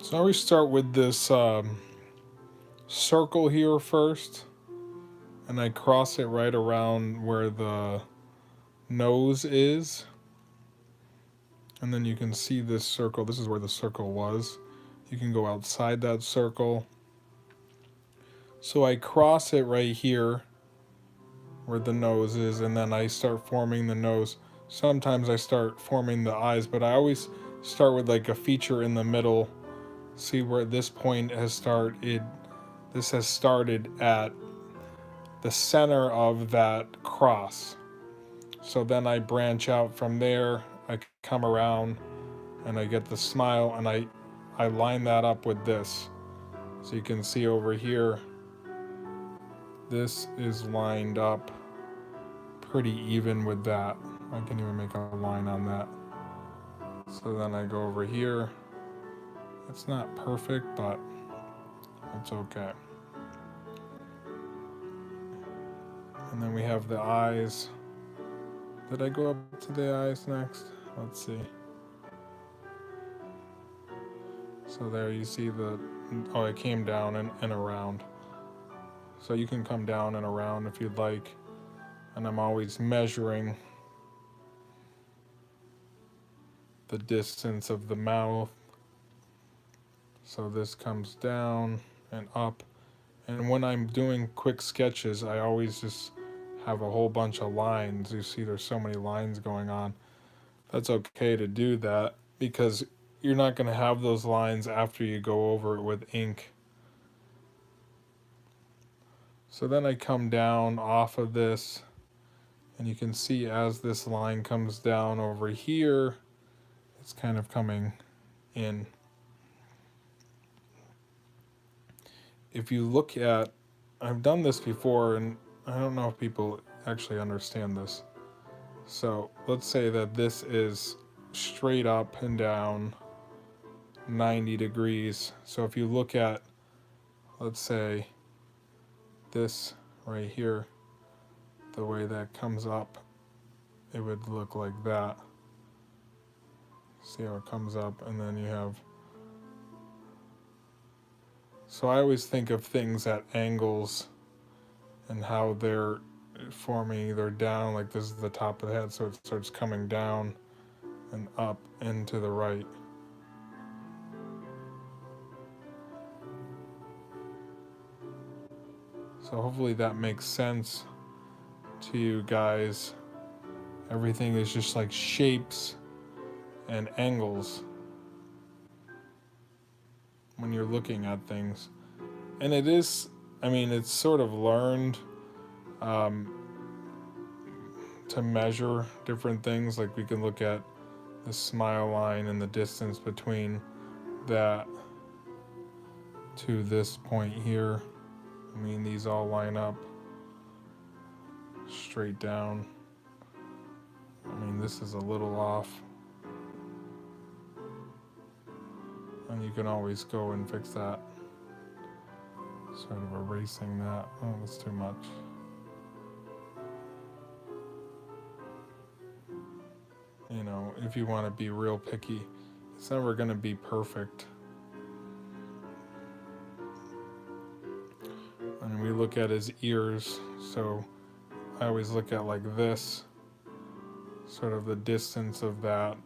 So I always start with this circle here first, and I cross it right around where the nose is. And then you can see this circle. This is where the circle was. You can go outside that circle. So I cross it right here where the nose is, and then I start forming the nose. Sometimes I start forming the eyes, but I always start with like a feature in the middle. See where this point has started. This has started at the center of that cross. So then I branch out from there. I come around and I get the smile, and I line that up with this. So you can see over here, this is lined up pretty even with that. I can even make a line on that. So then I go over here. It's not perfect, but it's okay. And then we have the eyes. Did I go up to the eyes next? Let's see. So there you see the, oh, it came down and around. So you can come down and around if you'd like. And I'm always measuring the distance of the mouth. So this comes down and up. And when I'm doing quick sketches, I always just have a whole bunch of lines. You see there's so many lines going on. That's okay to do that because you're not going to have those lines after you go over it with ink. So then I come down off of this, and you can see as this line comes down over here, it's kind of coming in. If you look at, I've done this before, and I don't know if people actually understand this. So let's say that this is straight up and down 90 degrees. So if you look at, let's say, this right here, the way that comes up, it would look like that. See how it comes up, and then you have. So I always think of things at angles and how they're forming either down, like this is the top of the head, so it starts coming down and up and to the right. So hopefully that makes sense to you guys. Everything is just like shapes and angles when you're looking at things. And it is, I mean, it's sort of learned um, to measure different things. Like we can look at the smile line and the distance between that to this point here. I mean, these all line up straight down. I mean, this is a little off. And you can always go and fix that. Sort of erasing that. Oh, that's too much. You know, if you want to be real picky, it's never going to be perfect. And we look at his ears, so I always look at like this, sort of the distance of that.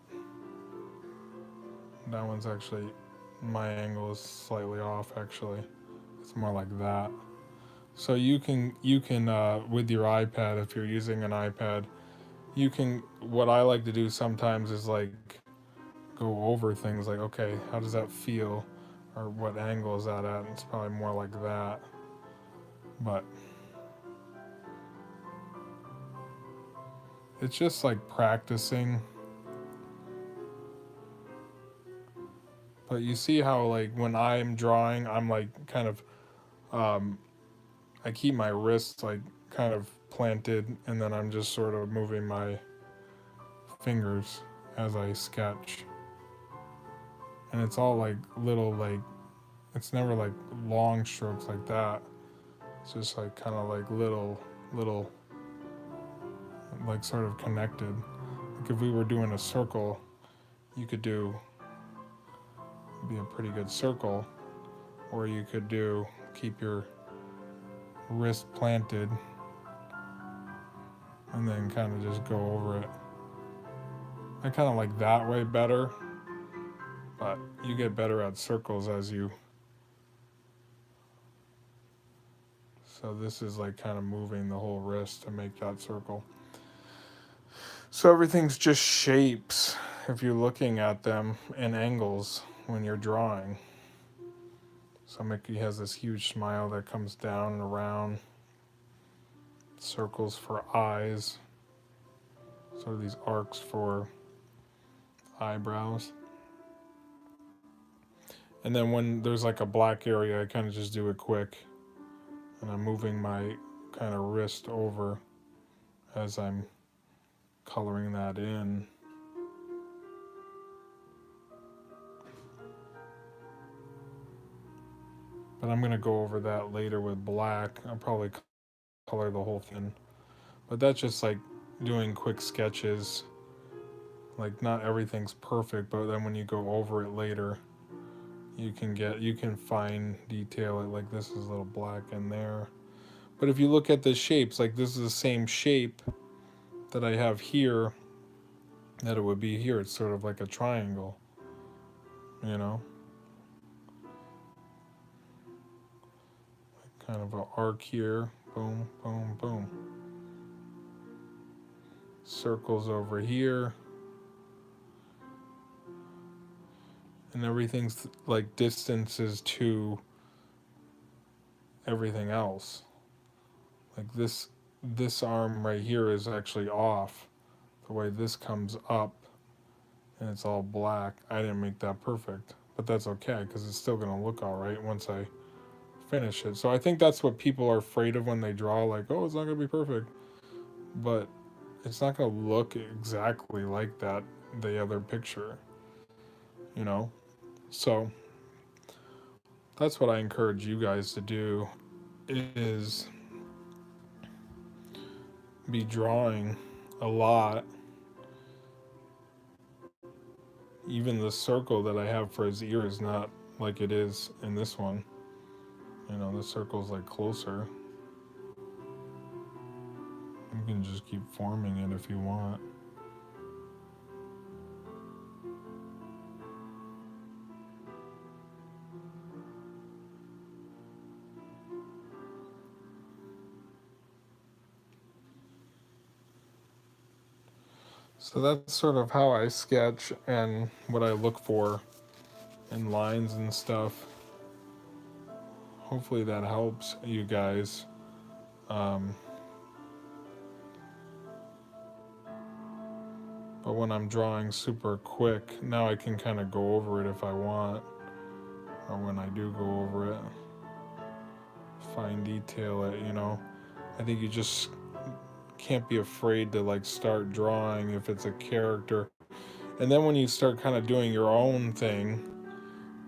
That one's actually, my angle is slightly off actually. It's more like that. So you can with your iPad, if you're using an iPad, you can, what I like to do sometimes is like go over things like, okay, how does that feel? Or what angle is that at? And it's probably more like that. But it's just like practicing. But you see how like when I'm drawing, I'm like kind of, I keep my wrists like kind of planted, and then I'm just sort of moving my fingers as I sketch. And it's all like little, like, it's never like long strokes like that. It's just like kind of like little, like sort of connected. Like if we were doing a circle, you could do be a pretty good circle, or you could keep your wrist planted and then kind of just go over it. I kind of like that way better, but you get better at circles as you. So this is like kind of moving the whole wrist to make that circle. So everything's just shapes if you're looking at them and angles when you're drawing. So Mickey has this huge smile that comes down and around, circles for eyes, sort of these arcs for eyebrows. And then when there's like a black area, I kind of just do it quick. And I'm moving my kind of wrist over as I'm coloring that in. But I'm going to go over that later with black. I'll probably color the whole thing. But that's just like doing quick sketches. Like not everything's perfect, but then when you go over it later, you can find detail. Like this is a little black in there. But if you look at the shapes, like this is the same shape that I have here that it would be here. It's sort of like a triangle, you know? Like kind of an arc here. Boom, boom, boom. Circles over here. And everything's like distances to everything else. Like this arm right here is actually off. The way this comes up and it's all black. I didn't make that perfect, but that's okay because it's still going to look all right once I finish it. So I think that's what people are afraid of when they draw, like, oh, it's not going to be perfect. But it's not going to look exactly like that, the other picture, you know? So that's what I encourage you guys to do, is be drawing a lot. Even the circle that I have for his ear is not like it is in this one. You know, the circle's like closer. You can just keep forming it if you want. So that's sort of how I sketch and what I look for in lines and stuff. Hopefully that helps you guys. But when I'm drawing super quick, now I can kind of go over it if I want. Or when I do go over it, fine detail it, you know. I think you just can't be afraid to like start drawing if it's a character. And then when you start kind of doing your own thing,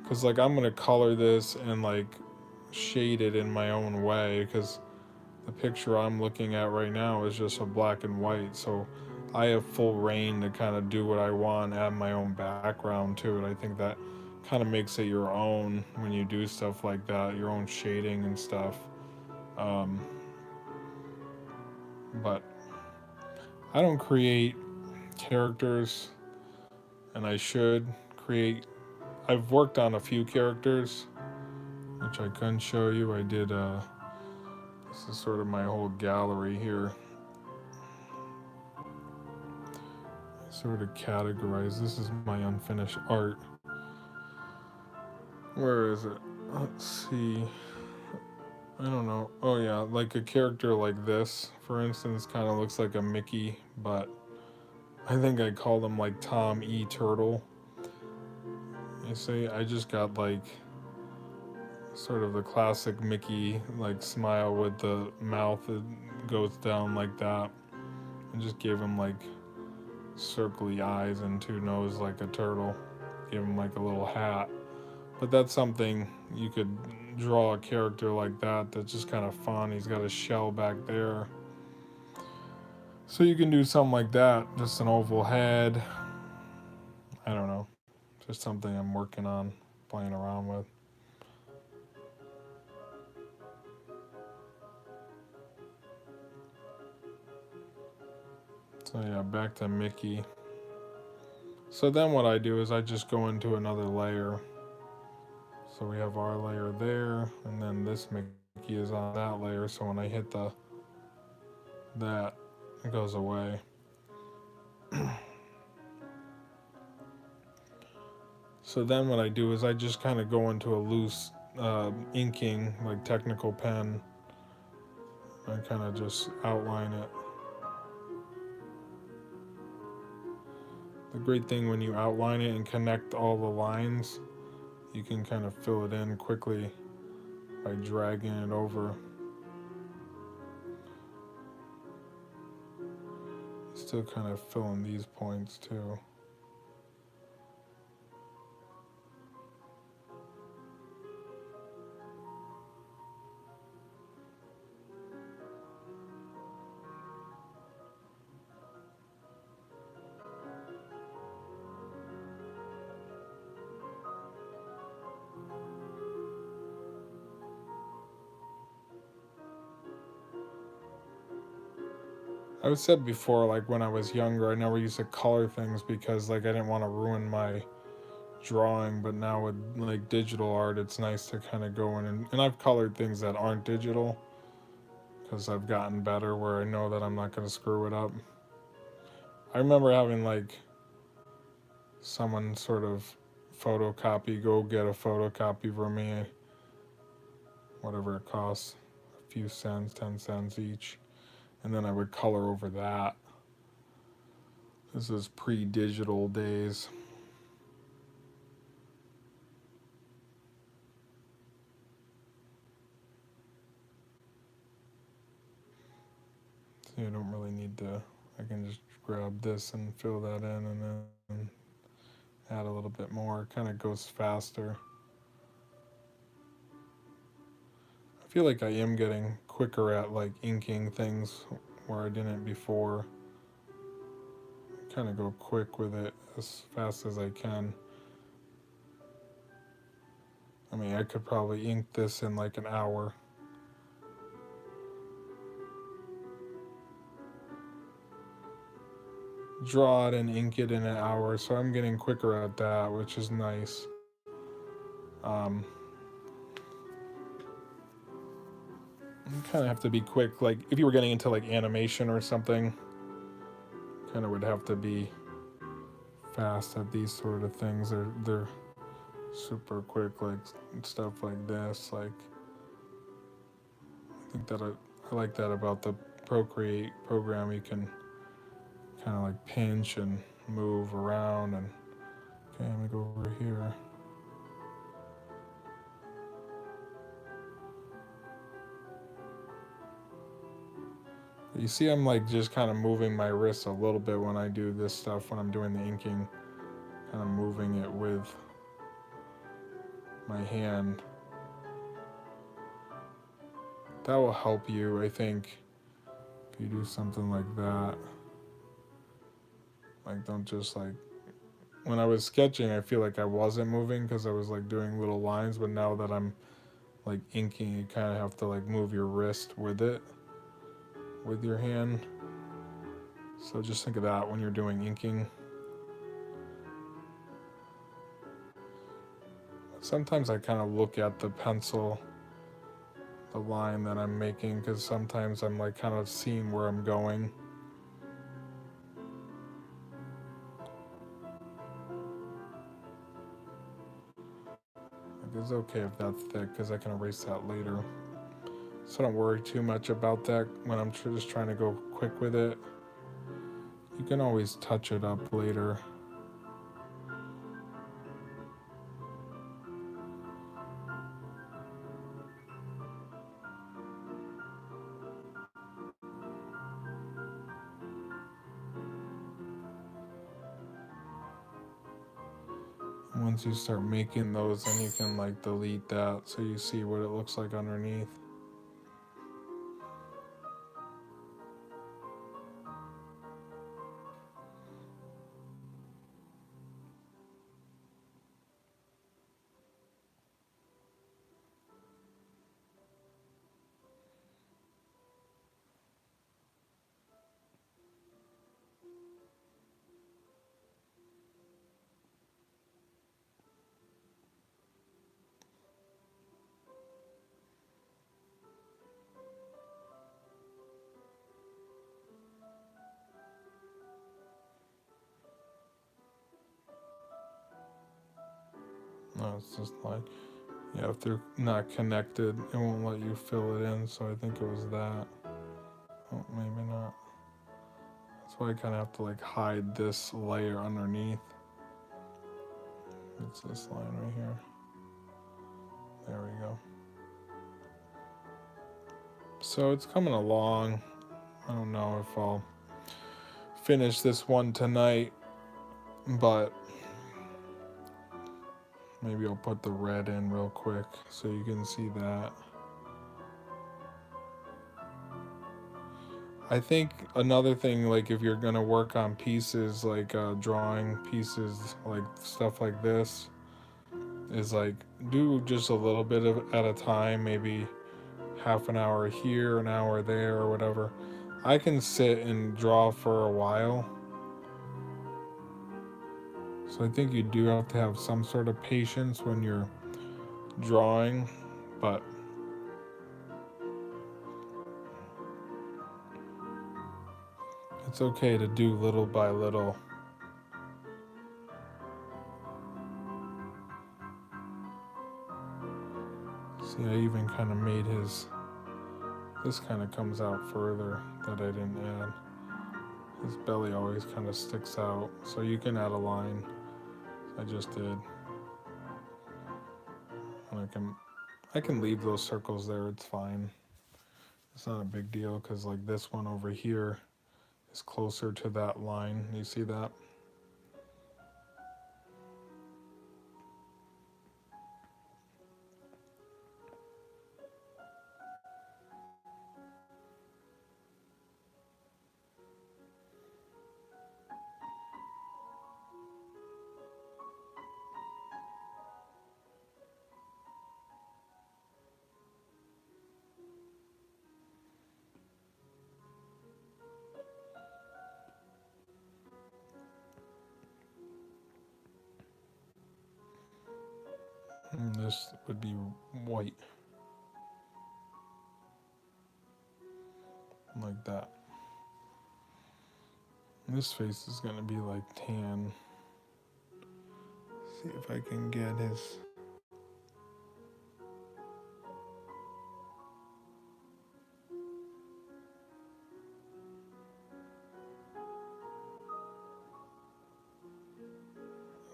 because like I'm gonna color this and like shade it in my own way, because the picture I'm looking at right now is just a black and white, so I have full reign to kind of do what I want, add my own background to it. I think that kind of makes it your own when you do stuff like that, your own shading and stuff. But I don't create characters, and I should create. I've worked on a few characters, which I couldn't show you. I did, this is sort of my whole gallery here. I sort of categorize. This is my unfinished art. Where is it? Let's see. I don't know. Oh yeah, like a character like this, for instance, kind of looks like a Mickey, but I think I called him like Tom E. Turtle. You see, I just got like sort of the classic Mickey like smile with the mouth that goes down like that, and just gave him like circly eyes and two noses like a turtle. Gave him like a little hat. But that's something you could draw, a character like that that's just kind of fun. He's got a shell back there. So you can do something like that, just an oval head. I don't know, just something I'm working on. playing around with. So yeah, back to Mickey. So then what I do is I just go into another layer. So we have our layer there, and then this Mickey is on that layer, so when I hit that, it goes away. So then what I do is I just kind of go into a loose inking, like technical pen. I kind of just outline it. The great thing when you outline it and connect all the lines, you can kind of fill it in quickly by dragging it over. Still kind of filling these points too. I said before, like when I was younger, I never used to color things because like I didn't want to ruin my drawing. But now with like digital art, it's nice to kind of go in and I've colored things that aren't digital because I've gotten better where I know that I'm not going to screw it up. I remember having like someone sort of go get a photocopy for me, whatever it costs, a few cents, 10 cents each, and then I would color over that. This is pre-digital days. So you don't really need to, I can just grab this and fill that in and then add a little bit more. It kind of goes faster. I feel like I am getting quicker at like inking things where I didn't before. I kind of go quick with it as fast as I can. I mean, I could probably ink this in like an hour. Draw it and ink it in an hour, so I'm getting quicker at that, which is nice. Um, you kind of have to be quick. Like if you were getting into like animation or something, kind of would have to be fast at these sort of things. They're super quick, like stuff like this. Like I think that I like that about the Procreate program. You can kind of like pinch and move around. And okay, I'm gonna go over here. You see I'm like just kind of moving my wrists a little bit when I do this stuff, when I'm doing the inking, kind of moving it with my hand. That will help you, I think, if you do something like that. Like don't just like, when I was sketching I feel like I wasn't moving because I was like doing little lines, but now that I'm like inking, you kind of have to like move your wrist with it, with your hand. So just think of that when you're doing inking. Sometimes I kind of look at the pencil, the line that I'm making, because sometimes I'm like kind of seeing where I'm going. Like it's okay if that's thick because I can erase that later. So don't worry too much about that when I'm just trying to go quick with it. You can always touch it up later. Once you start making those, then you can like delete that so you see what it looks like underneath. No, it's just like, yeah, if they're not connected, it won't let you fill it in. So I think it was that. Oh, maybe not. That's why I kind of have to like hide this layer underneath. It's this line right here. There we go. So it's coming along. I don't know if I'll finish this one tonight, but maybe I'll put the red in real quick so you can see that. I think another thing, like if you're gonna work on pieces, like drawing pieces, like stuff like this, is like do just a little bit of at a time, maybe half an hour here, an hour there, or whatever. I can sit and draw for a while, so I think you do have to have some sort of patience when you're drawing, but it's okay to do little by little. See, I even kind of made his, this kind of comes out further that I didn't add. His belly always kind of sticks out, so you can add a line. I just did. And I can leave those circles there, it's fine. It's not a big deal because like this one over here is closer to that line. You see that? And this would be white. Like that. This face is going to be like tan. See if I can get his...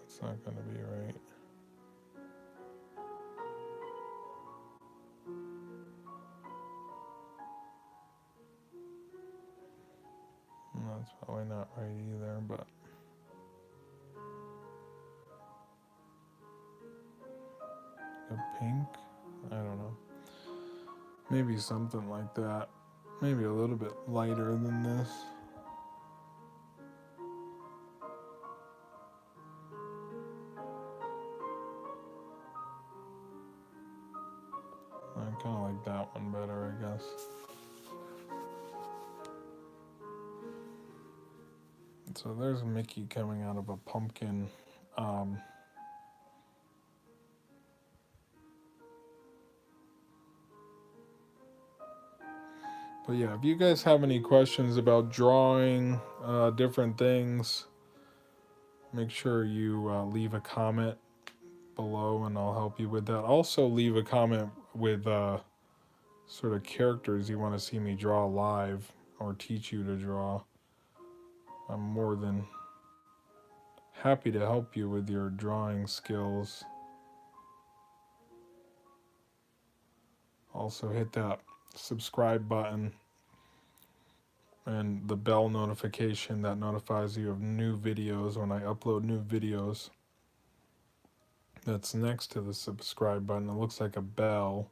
It's not going to be right. That's probably not right either, but... A pink? I don't know. Maybe something like that. Maybe a little bit lighter than this. I kind of like that one better, I guess. So there's Mickey coming out of a pumpkin. But yeah, if you guys have any questions about drawing different things, make sure you leave a comment below and I'll help you with that. Also, leave a comment with sort of characters you want to see me draw live or teach you to draw. I'm more than happy to help you with your drawing skills. Also, hit that subscribe button and the bell notification that notifies you of new videos when I upload new videos. That's next to the subscribe button. It looks like a bell.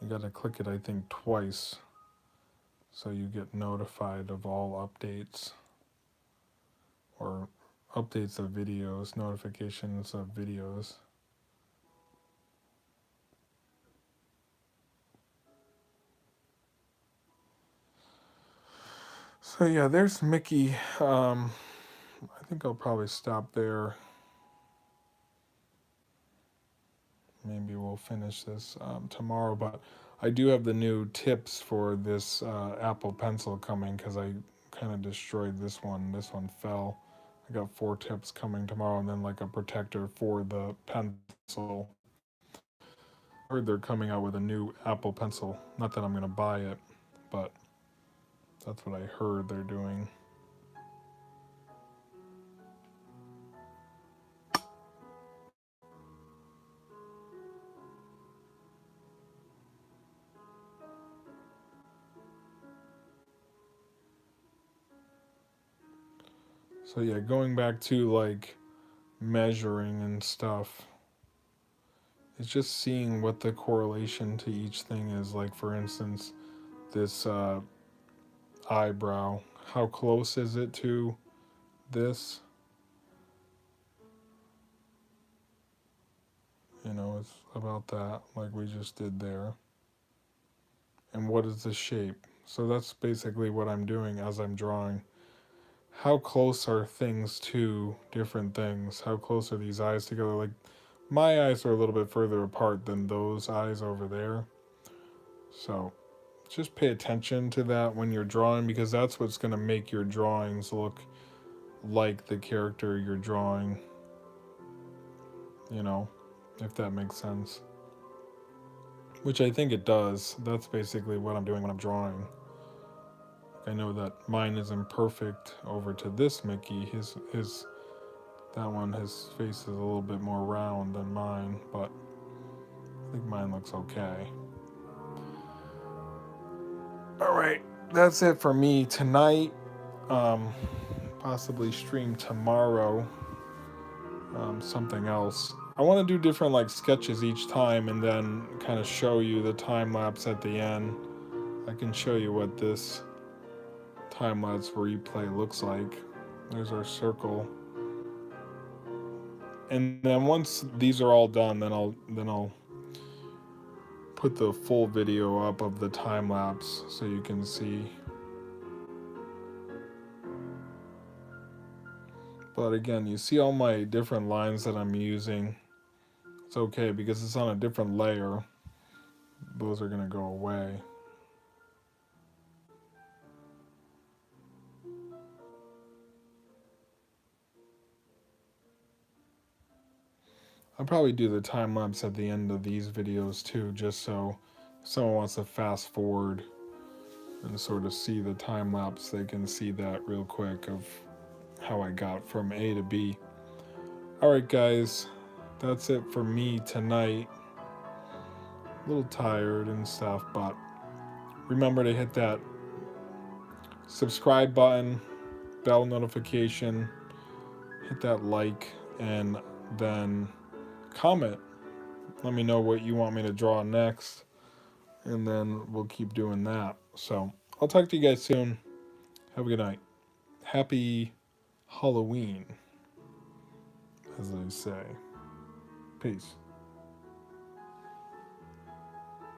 You gotta click it, I think, twice so you get notified of all updates or updates of videos, notifications of videos. So yeah, there's Mickey. I think I'll probably stop there. Maybe we'll finish this tomorrow, but I do have the new tips for this Apple Pencil coming because I kind of destroyed this one. This one fell. I got 4 tips coming tomorrow, and then like a protector for the pencil. I heard they're coming out with a new Apple Pencil. Not that I'm gonna buy it, but that's what I heard they're doing. So yeah, going back to like measuring and stuff, it's just seeing what the correlation to each thing is. Like for instance, this eyebrow, how close is it to this? It's about that, like we just did there. And what is the shape? So that's basically what I'm doing as I'm drawing. How close are things to different things? How close are these eyes together? Like my eyes are a little bit further apart than those eyes over there. So just pay attention to that when you're drawing, because that's what's going to make your drawings look like the character you're drawing, you know, if that makes sense. Which I think it does. That's basically what I'm doing when I'm drawing. I know that mine isn't perfect over to this Mickey. His that one, his face is a little bit more round than mine, but I think mine looks okay. All right, that's it for me tonight. Possibly stream tomorrow. Something else. I want to do different like sketches each time, and then kind of show you the time lapse at the end. I can show you what this time lapse replay looks like. There's our circle, and then once these are all done, then I'll put the full video up of the time lapse so you can see. But again, you see all my different lines that I'm using. It's okay because it's on a different layer. Those are gonna go away. I'll probably do the time lapse at the end of these videos too, just so if someone wants to fast forward and sort of see the time lapse, they can see that real quick of how I got from A to B. Alright guys, that's it for me tonight. A little tired and stuff, but remember to hit that subscribe button, bell notification, hit that like, and then comment. Let me know what you want me to draw next, and then we'll keep doing that. So I'll talk to you guys soon. Have a good night. Happy Halloween, as they say. Peace.